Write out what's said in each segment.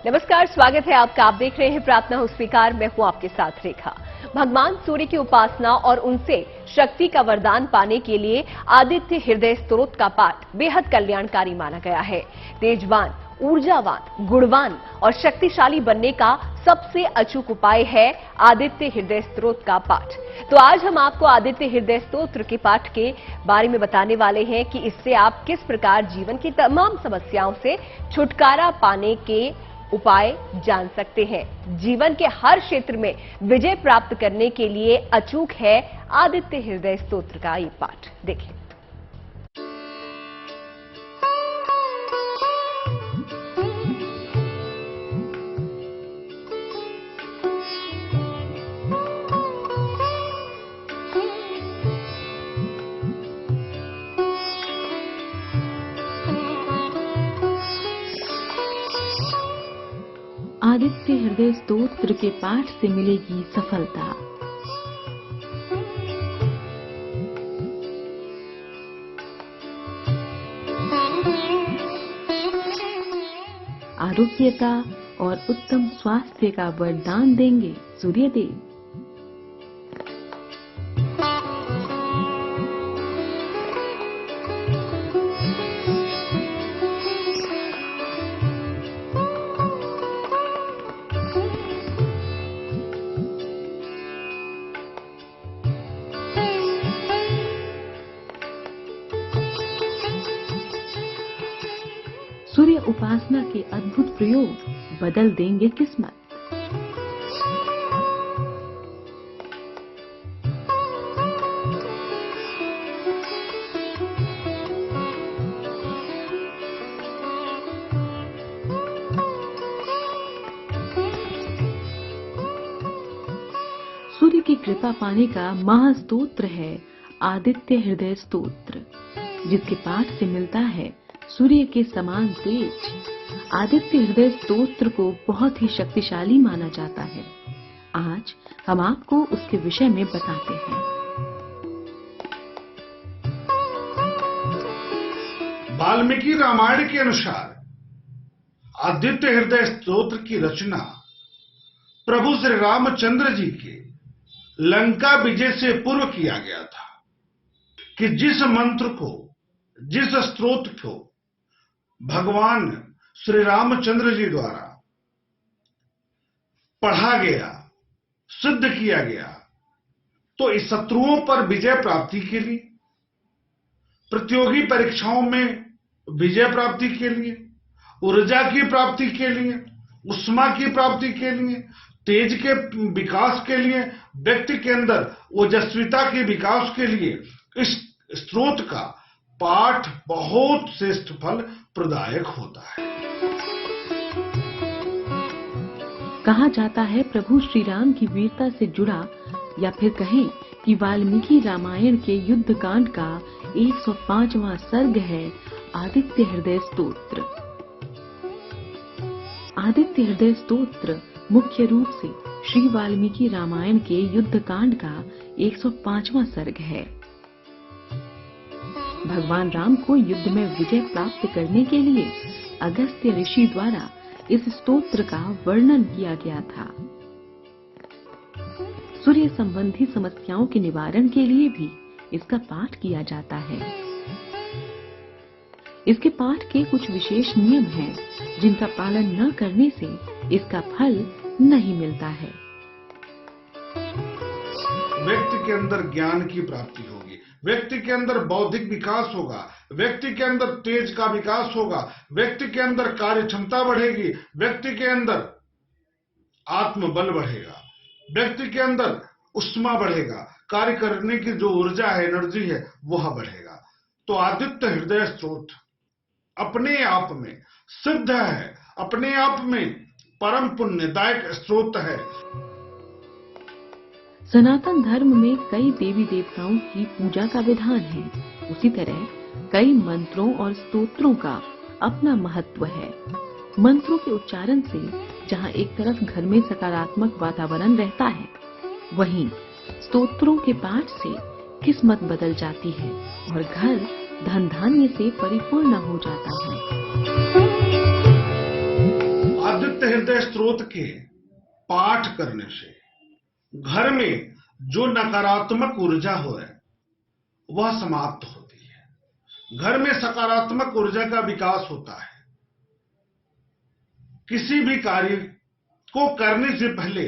नमस्कार, स्वागत है आपका। आप देख रहे हैं प्रार्थना हो स्वीकार। मैं हूं आपके साथ रेखा। भगवान सूर्य की उपासना और उनसे शक्ति का वरदान पाने के लिए आदित्य हृदय स्तोत्र का पाठ बेहद कल्याणकारी माना गया है। तेजवान, ऊर्जावान, गुणवान और शक्तिशाली बनने का सबसे अचूक उपाय है आदित्य हृदय स्तोत्र का पाठ। तो आज हम आपको आदित्य हृदय स्तोत्र के पाठ के बारे में बताने वाले हैं कि इससे आप किस प्रकार जीवन की तमाम समस्याओं से छुटकारा पाने के उपाय जान सकते हैं। जीवन के हर क्षेत्र में विजय प्राप्त करने के लिए अचूक है आदित्य हृदय स्तोत्र का ये पाठ। देखिए, आदित्य हृदय स्तोत्र के पाठ से मिलेगी सफलता। आरोग्यता और उत्तम स्वास्थ्य का वरदान देंगे सूर्यदेव। सूर्य उपासना के अद्भुत प्रयोग बदल देंगे किस्मत। सूर्य की कृपा पाने का महास्तोत्र है आदित्य हृदय स्तोत्र, जिसके पाठ से मिलता है सूर्य के समान तेज। आदित्य हृदय स्तोत्र को बहुत ही शक्तिशाली माना जाता है। आज हम आपको उसके विषय में बताते हैं। वाल्मीकि रामायण के अनुसार आदित्य हृदय स्तोत्र की रचना प्रभु श्री रामचंद्र जी के लंका विजय से पूर्व किया गया था कि जिस मंत्र को, जिस स्तोत्र को भगवान श्री रामचंद्र जी द्वारा पढ़ा गया, सिद्ध किया गया, तो इस शत्रुओं पर विजय प्राप्ति के लिए, प्रतियोगी परीक्षाओं में विजय प्राप्ति के लिए, ऊर्जा की प्राप्ति के लिए, उष्मा की प्राप्ति के लिए, तेज के विकास के लिए, व्यक्ति के अंदर ओजस्विता के विकास के लिए इस स्तोत्र का पाठ बहुत श्रेष्ठ फल प्रदायक होता है। कहा जाता है प्रभु श्री राम की वीरता से जुड़ा, या फिर कहें कि वाल्मीकि रामायण के युद्ध कांड का 105वां सर्ग है आदित्य हृदय स्तोत्र। आदित्य हृदय स्तोत्र मुख्य रूप से श्री वाल्मीकि रामायण के युद्ध कांड का 105वां सर्ग है। भगवान राम को युद्ध में विजय प्राप्त करने के लिए अगस्त्य ऋषि द्वारा इस स्तोत्र का वर्णन किया गया था। सूर्य संबंधी समस्याओं के निवारण के लिए भी इसका पाठ किया जाता है। इसके पाठ के कुछ विशेष नियम हैं, जिनका पालन न करने से इसका फल नहीं मिलता है। व्यक्ति के अंदर ज्ञान की प्राप्ति होगी, व्यक्ति के अंदर बौद्धिक विकास होगा, व्यक्ति के अंदर तेज का विकास होगा, व्यक्ति के अंदर कार्य क्षमता बढ़ेगी, व्यक्ति के अंदर आत्मबल बढ़ेगा, व्यक्ति के अंदर उष्मा बढ़ेगा, कार्य करने की जो ऊर्जा है, एनर्जी है, वह बढ़ेगा। तो आदित्य हृदय स्तोत्र अपने आप में सिद्ध है, अपने आप में परम पुण्यदायक स्तोत्र है। सनातन धर्म में कई देवी देवताओं की पूजा का विधान है। उसी तरह कई मंत्रों और स्तोत्रों का अपना महत्व है। मंत्रों के उच्चारण से जहाँ एक तरफ घर में सकारात्मक वातावरण रहता है, वहीं स्तोत्रों के पाठ से किस्मत बदल जाती है और घर धन धान्य से परिपूर्ण हो जाता है। आदित्य आदित्य हृदय स्तोत्र के पाठ करने से घर में जो नकारात्मक ऊर्जा हो वह समाप्त होती है। घर में सकारात्मक ऊर्जा का विकास होता है। किसी भी कार्य को करने से पहले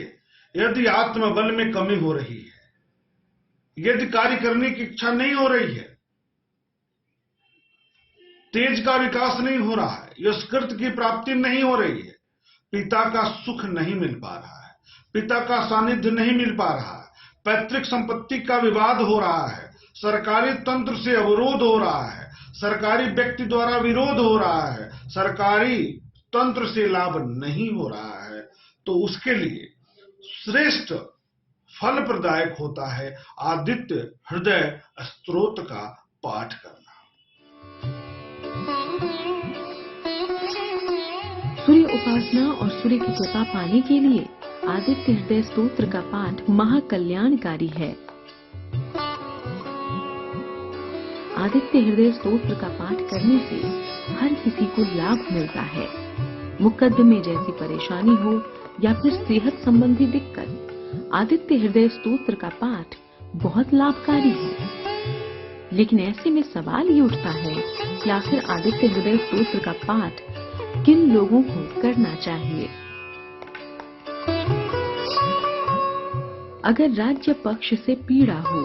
यदि आत्मबल में कमी हो रही है, यदि कार्य करने की इच्छा नहीं हो रही है, तेज का विकास नहीं हो रहा है, यशकृत की प्राप्ति नहीं हो रही है, पिता का सुख नहीं मिल पा रहा है, पिता का सानिध्य नहीं मिल पा रहा है, पैतृक संपत्ति का विवाद हो रहा है, सरकारी तंत्र से अवरोध हो रहा है, सरकारी व्यक्ति द्वारा विरोध हो रहा है, सरकारी तंत्र से लाभ नहीं हो रहा है, तो उसके लिए श्रेष्ठ फल प्रदायक होता है आदित्य हृदय स्तोत्र का पाठ करना। सूर्य उपासना और सूर्य की कृपा पाने के लिए आदित्य हृदय स्तोत्र का पाठ महाकल्याणकारी है। आदित्य हृदय स्तोत्र का पाठ करने से हर किसी को लाभ मिलता है। मुकद्दमे जैसी परेशानी हो या फिर सेहत संबंधी दिक्कत, आदित्य हृदय स्तोत्र का पाठ बहुत लाभकारी है। लेकिन ऐसे में सवाल ये उठता है कि आखिर आदित्य हृदय स्तोत्र का पाठ किन लोगों को करना चाहिए। अगर राज्य पक्ष से पीड़ा हो,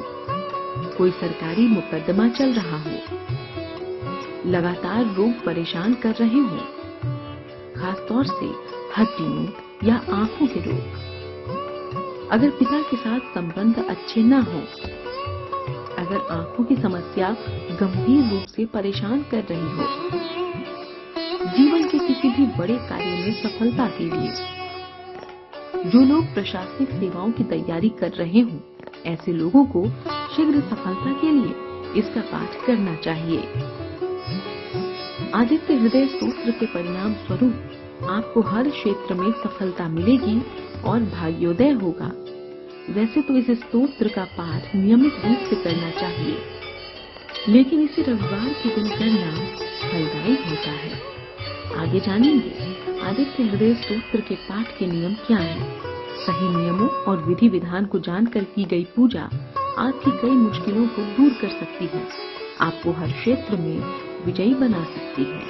कोई सरकारी मुकदमा चल रहा हो, लगातार रोग परेशान कर रहे हो, खासतौर से हड्डियों या आंखों के रोग, अगर पिता के साथ संबंध अच्छे न हो, अगर आंखों की समस्या गंभीर रूप से परेशान कर रही हो, जीवन के किसी भी बड़े कार्य में सफलता के लिए जो लोग प्रशासनिक सेवाओं की तैयारी कर रहे हों, ऐसे लोगों को शीघ्र सफलता के लिए इसका पाठ करना चाहिए। आदित्य हृदय स्तोत्र के परिणाम स्वरूप आपको हर क्षेत्र में सफलता मिलेगी और भाग्योदय होगा। वैसे तो इस स्तोत्र का पाठ नियमित रूप से करना चाहिए, लेकिन इसे रविवार के दिन करना फलदायी होता है। आगे जानेंगे आदित्य हृदय स्तोत्र के पाठ के नियम क्या हैं। सही नियमों और विधि विधान को जानकर की गई पूजा आपकी कई मुश्किलों को दूर कर सकती है, आपको हर क्षेत्र में विजयी बना सकती है।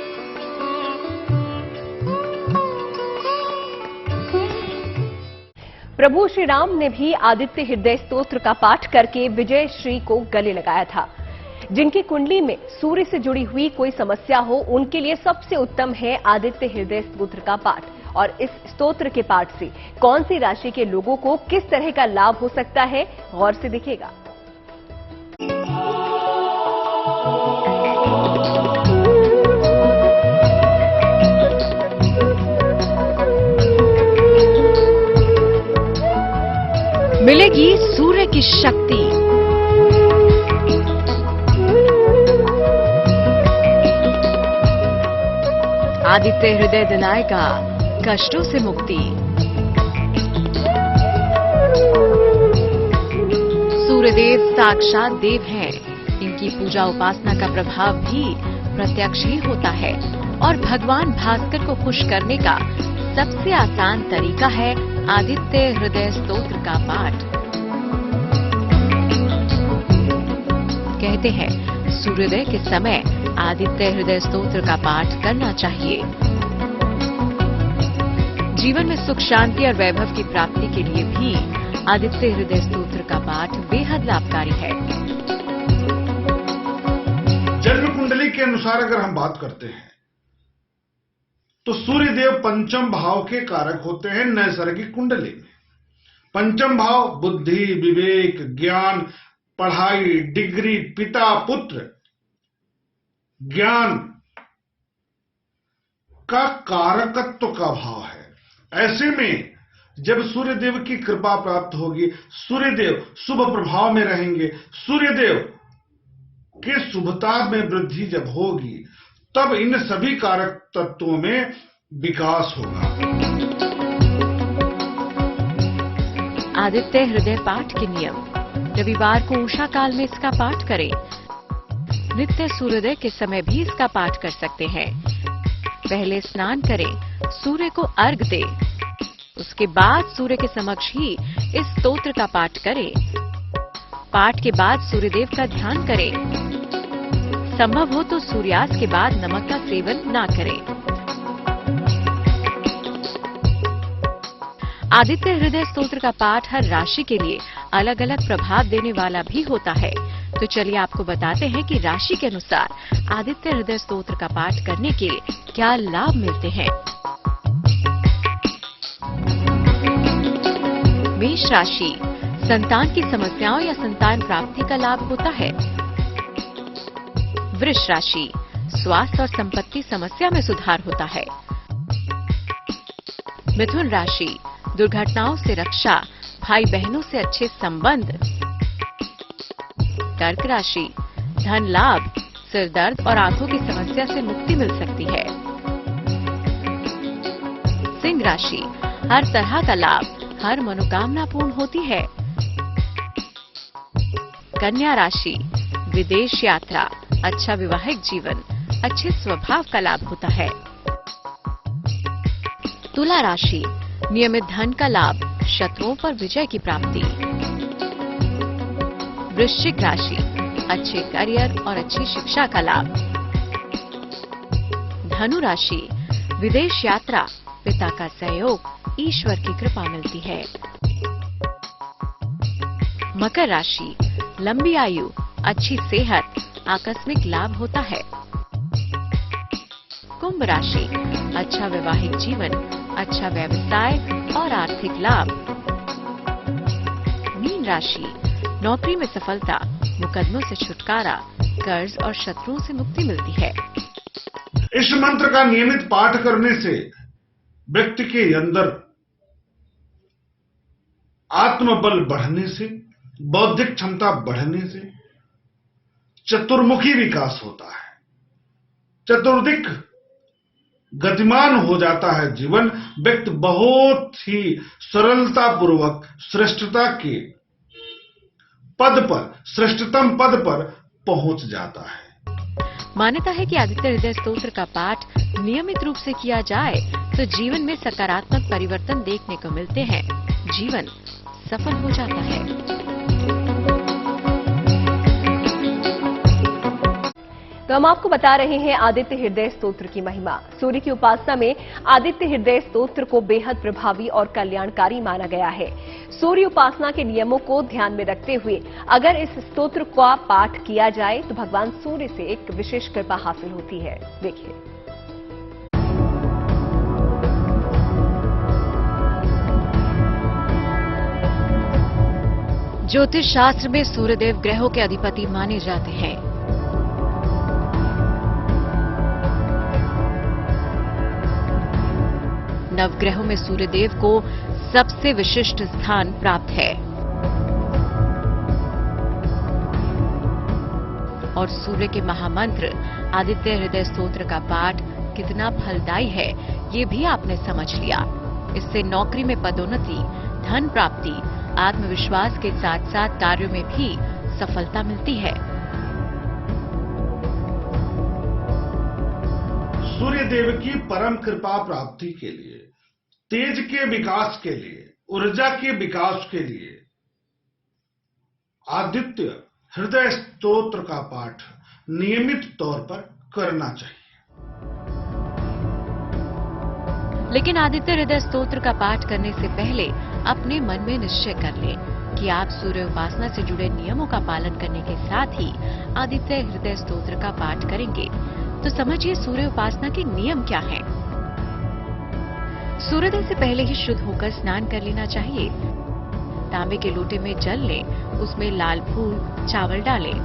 प्रभु श्री राम ने भी आदित्य हृदय स्तोत्र का पाठ करके विजय श्री को गले लगाया था। जिनकी कुंडली में सूर्य से जुड़ी हुई कोई समस्या हो, उनके लिए सबसे उत्तम है आदित्य हृदय स्तोत्र का पाठ। और इस स्तोत्र के पाठ से कौन सी राशि के लोगों को किस तरह का लाभ हो सकता है, गौर से देखिएगा। मिलेगी सूर्य की शक्ति, आदित्य हृदय दिलाएगा कष्टों से मुक्ति। सूर्यदेव साक्षात देव हैं, इनकी पूजा उपासना का प्रभाव भी प्रत्यक्ष ही होता है और भगवान भास्कर को खुश करने का सबसे आसान तरीका है आदित्य हृदय स्तोत्र का पाठ। कहते हैं सूर्योदय के समय आदित्य हृदय स्तोत्र का पाठ करना चाहिए। जीवन में सुख शांति और वैभव की प्राप्ति के लिए भी आदित्य हृदय स्तोत्र का पाठ बेहद लाभकारी है। जन्म कुंडली के अनुसार अगर हम बात करते हैं तो सूर्य देव पंचम भाव के कारक होते हैं नैसर्गिक कुंडली में। पंचम भाव बुद्धि, विवेक, ज्ञान, पढ़ाई, डिग्री, पिता, पुत्र, ज्ञान का कारकत्व का भाव है। ऐसे में जब सूर्यदेव की कृपा प्राप्त होगी, सूर्यदेव शुभ प्रभाव में रहेंगे, सूर्यदेव के शुभता में वृद्धि जब होगी, तब इन सभी कारक तत्वों में विकास होगा। आदित्य हृदय पाठ के नियम। रविवार को उषा काल में इसका पाठ करें। नित्य सूर्योदय के समय भी इसका पाठ कर सकते हैं। पहले स्नान करें, सूर्य को अर्घ दे। उसके बाद सूर्य के समक्ष ही इस स्तोत्र का पाठ करें। पाठ के बाद सूर्यदेव का ध्यान करें। संभव हो तो सूर्यास्त के बाद नमक का सेवन ना करें। आदित्य हृदय स्तोत्र का पाठ हर राशि के लिए अलग अलग प्रभाव देने वाला भी होता है। तो चलिए आपको बताते हैं कि राशि के अनुसार आदित्य हृदय स्तोत्र का पाठ करने के क्या लाभ मिलते हैं। मेष राशि, संतान की समस्याओं या संतान प्राप्ति का लाभ होता है। वृष राशि, स्वास्थ्य और संपत्ति समस्या में सुधार होता है। मिथुन राशि, दुर्घटनाओं से रक्षा, भाई बहनों से अच्छे संबंध। कर्क राशि, धन लाभ, सिर दर्द और आंखों की समस्या से मुक्ति मिल सकती है। सिंह राशि, हर तरह का लाभ, हर मनोकामना पूर्ण होती है। कन्या राशि, विदेश यात्रा, अच्छा वैवाहिक जीवन, अच्छे स्वभाव का लाभ होता है। तुला राशि, नियमित धन का लाभ, शत्रुओं पर विजय की प्राप्ति। वृश्चिक राशि, अच्छे करियर और अच्छी शिक्षा का लाभ। धनु राशि, विदेश यात्रा, पिता का सहयोग, ईश्वर की कृपा मिलती है। मकर राशि, लंबी आयु, अच्छी सेहत, आकस्मिक लाभ होता है। कुंभ राशि, अच्छा वैवाहिक जीवन, अच्छा व्यवसाय और आर्थिक लाभ। मीन राशि, नौकरी में सफलता, मुकदमों से छुटकारा, कर्ज और शत्रुओं से मुक्ति मिलती है। इस मंत्र का नियमित पाठ करने से व्यक्ति के अंदर आत्मबल बढ़ने से, बौद्धिक क्षमता बढ़ने से चतुर्मुखी विकास होता है, चतुर्दिक गतिमान हो जाता है जीवन। व्यक्ति बहुत ही सरलता पूर्वक श्रेष्ठता के पद पर, श्रेष्ठतम पद पर पहुंच जाता है। मान्यता है कि आदित्य हृदय स्तोत्र का पाठ नियमित रूप से किया जाए तो जीवन में सकारात्मक परिवर्तन देखने को मिलते हैं, जीवन सफल हो जाता है। तो हम आपको बता रहे हैं आदित्य हृदय स्तोत्र की महिमा। सूर्य की उपासना में आदित्य हृदय स्तोत्र को बेहद प्रभावी और कल्याणकारी माना गया है। सूर्य उपासना के नियमों को ध्यान में रखते हुए अगर इस स्तोत्र का पाठ किया जाए तो भगवान सूर्य से एक विशेष कृपा हासिल होती है। देखिए, ज्योतिष शास्त्र में सूर्यदेव ग्रहों के अधिपति माने जाते हैं। नवग्रहों में सूर्यदेव को सबसे विशिष्ट स्थान प्राप्त है और सूर्य के महामंत्र आदित्य हृदय स्तोत्र का पाठ कितना फलदायी है ये भी आपने समझ लिया। इससे नौकरी में पदोन्नति, धन प्राप्ति, आत्मविश्वास के साथ साथ कार्यों में भी सफलता मिलती है। सूर्य देव की परम कृपा प्राप्ति के लिए, तेज के विकास के लिए, ऊर्जा के विकास के लिए आदित्य हृदय स्तोत्र का पाठ नियमित तौर पर करना चाहिए। लेकिन आदित्य हृदय स्तोत्र का पाठ करने से पहले अपने मन में निश्चय कर लें कि आप सूर्य उपासना से जुड़े नियमों का पालन करने के साथ ही आदित्य हृदय स्तोत्र का पाठ करेंगे। तो समझिए सूर्य उपासना के नियम क्या हैं। सूर्योदय से पहले ही शुद्ध होकर स्नान कर लेना चाहिए। तांबे के लोटे में जल लें, उसमें लाल फूल, चावल डालें।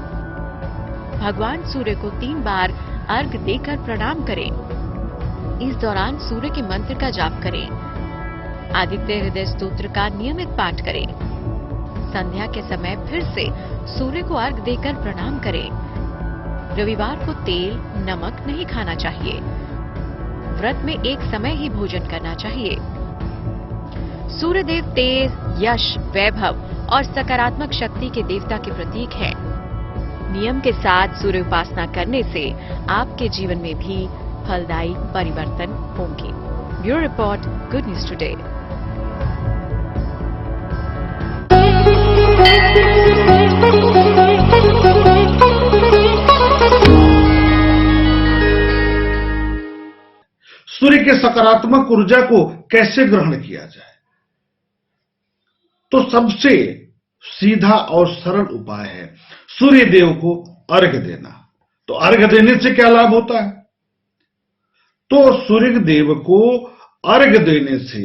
भगवान सूर्य को 3 बार अर्घ देकर प्रणाम करें। इस दौरान सूर्य के मंत्र का जाप करें। आदित्य हृदय स्तोत्र का नियमित पाठ करें। संध्या के समय फिर से सूर्य को अर्घ देकर प्रणाम करें। रविवार को तेल, नमक नहीं खाना चाहिए। व्रत में एक समय ही भोजन करना चाहिए। सूर्यदेव तेज, यश, वैभव और सकारात्मक शक्ति के देवता के प्रतीक हैं। नियम के साथ सूर्य उपासना करने से आपके जीवन में भी फलदायी परिवर्तन होंगे। Bureau report, good news today. सूर्य के सकारात्मक ऊर्जा को कैसे ग्रहण किया जाए? तो सबसे सीधा और सरल उपाय है सूर्य देव को अर्घ्य देना। तो अर्घ्य देने से क्या लाभ होता है? तो सूर्य देव को अर्घ्य देने से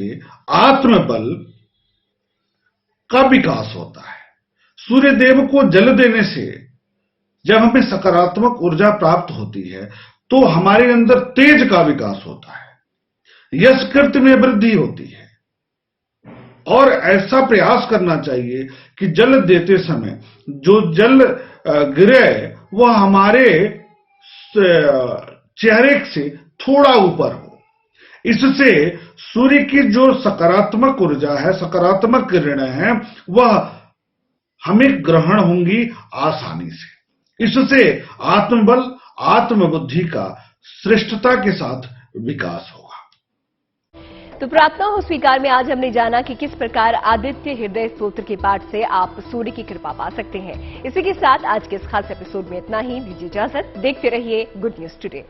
आत्मबल का विकास होता है। सूर्य देव को जल देने से जब हमें सकारात्मक ऊर्जा प्राप्त होती है तो हमारे अंदर तेज का विकास होता है, यश कृत्य में वृद्धि होती है। और ऐसा प्रयास करना चाहिए कि जल देते समय जो जल गिरे वह हमारे चेहरे से थोड़ा ऊपर हो। इससे सूर्य की जो सकारात्मक ऊर्जा है, सकारात्मक किरणें हैं, वह हमें ग्रहण होंगी आसानी से। इससे आत्मबल, आत्मबुद्धि का श्रेष्ठता के साथ विकास होगा। तो प्रार्थना हो स्वीकार में आज हमने जाना कि किस प्रकार आदित्य हृदय स्तोत्र के पाठ से आप सूर्य की कृपा पा सकते हैं। इसी के साथ आज के इस खास एपिसोड में इतना ही। दीजिए इजाजत, देखते रहिए गुड न्यूज टुडे।